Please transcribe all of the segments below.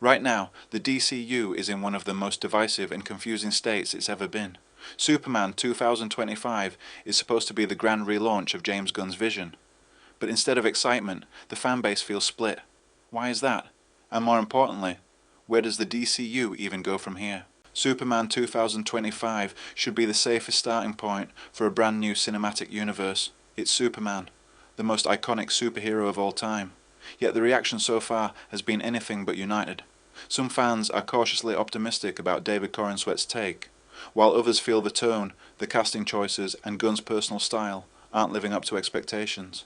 Right now, the DCU is in one of the most divisive and confusing states it's ever been. Superman 2025 is supposed to be the grand relaunch of James Gunn's vision. But instead of excitement, the fanbase feels split. Why is that? And more importantly, where does the DCU even go from here? Superman 2025 should be the safest starting point for a brand new cinematic universe. It's Superman, the most iconic superhero of all time. Yet the reaction so far has been anything but united. Some fans are cautiously optimistic about David Corenswet's take, while others feel the tone, the casting choices, and Gunn's personal style aren't living up to expectations.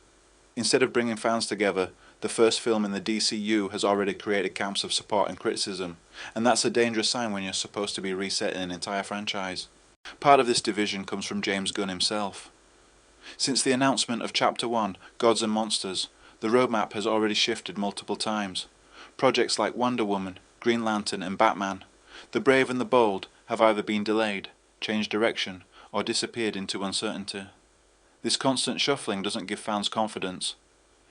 Instead of bringing fans together, the first film in the DCU has already created camps of support and criticism, and that's a dangerous sign when you're supposed to be resetting an entire franchise. Part of this division comes from James Gunn himself. Since the announcement of Chapter 1, Gods and Monsters, the roadmap has already shifted multiple times. Projects like Wonder Woman, Green Lantern and Batman, the brave and the bold, have either been delayed, changed direction, or disappeared into uncertainty. This constant shuffling doesn't give fans confidence.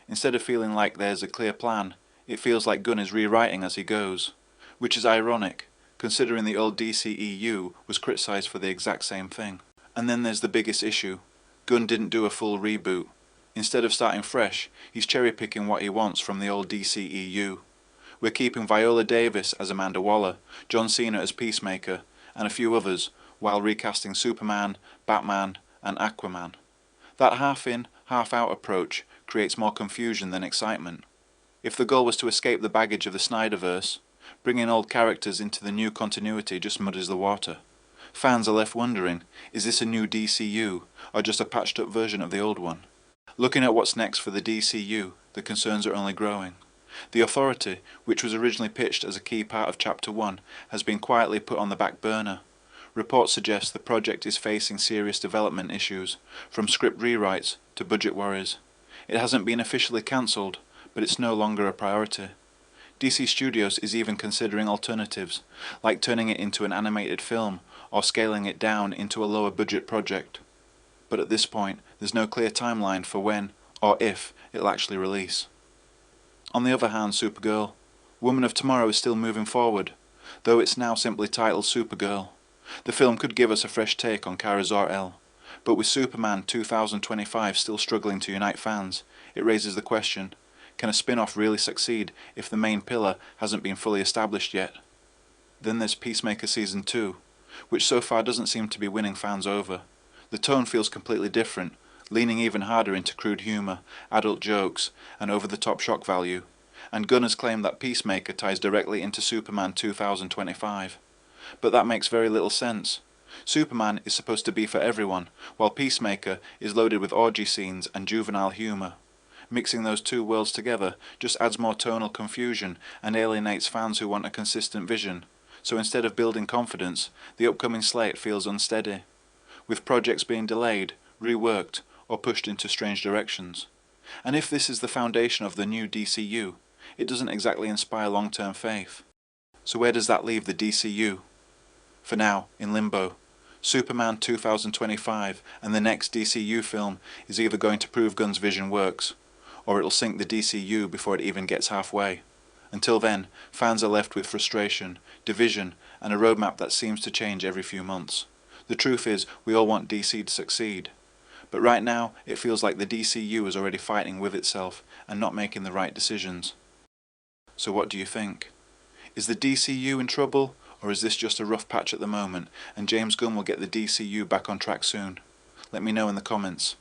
Instead of feeling like there's a clear plan, it feels like Gunn is rewriting as he goes, which is ironic, considering the old DCEU was criticised for the exact same thing. And then there's the biggest issue. Gunn didn't do a full reboot. Instead of starting fresh, he's cherry-picking what he wants from the old DCEU. We're keeping Viola Davis as Amanda Waller, John Cena as Peacemaker, and a few others, while recasting Superman, Batman, and Aquaman. That half-in, half-out approach creates more confusion than excitement. If the goal was to escape the baggage of the Snyderverse, bringing old characters into the new continuity just muddies the water. Fans are left wondering, is this a new DCU, or just a patched-up version of the old one? Looking at what's next for the DCU, the concerns are only growing. The Authority, which was originally pitched as a key part of Chapter 1, has been quietly put on the back burner. Reports suggest the project is facing serious development issues, from script rewrites to budget worries. It hasn't been officially cancelled, but it's no longer a priority. DC Studios is even considering alternatives, like turning it into an animated film or scaling it down into a lower budget project. But at this point, there's no clear timeline for when, or if, it'll actually release. On the other hand, Supergirl, Woman of Tomorrow is still moving forward, though it's now simply titled Supergirl. The film could give us a fresh take on Kara Zor-El, but with Superman 2025 still struggling to unite fans, it raises the question, can a spin-off really succeed if the main pillar hasn't been fully established yet? Then there's Peacemaker Season 2, which so far doesn't seem to be winning fans over. The tone feels completely different, leaning even harder into crude humour, adult jokes, and over-the-top shock value, and Gunn has claimed that Peacemaker ties directly into Superman 2025. But that makes very little sense. Superman is supposed to be for everyone, while Peacemaker is loaded with orgy scenes and juvenile humour. Mixing those two worlds together just adds more tonal confusion and alienates fans who want a consistent vision, so instead of building confidence, the upcoming slate feels unsteady, with projects being delayed, reworked, or pushed into strange directions. And if this is the foundation of the new DCU, it doesn't exactly inspire long-term faith. So where does that leave the DCU? For now, in limbo. Superman 2025 and the next DCU film is either going to prove Gunn's vision works, or it'll sink the DCU before it even gets halfway. Until then, fans are left with frustration, division, and a roadmap that seems to change every few months. The truth is, we all want DC to succeed. But right now, it feels like the DCU is already fighting with itself and not making the right decisions. So what do you think? Is the DCU in trouble, or is this just a rough patch at the moment, and James Gunn will get the DCU back on track soon? Let me know in the comments.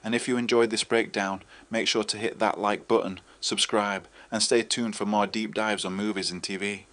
And if you enjoyed this breakdown, make sure to hit that like button, subscribe, and stay tuned for more deep dives on movies and TV.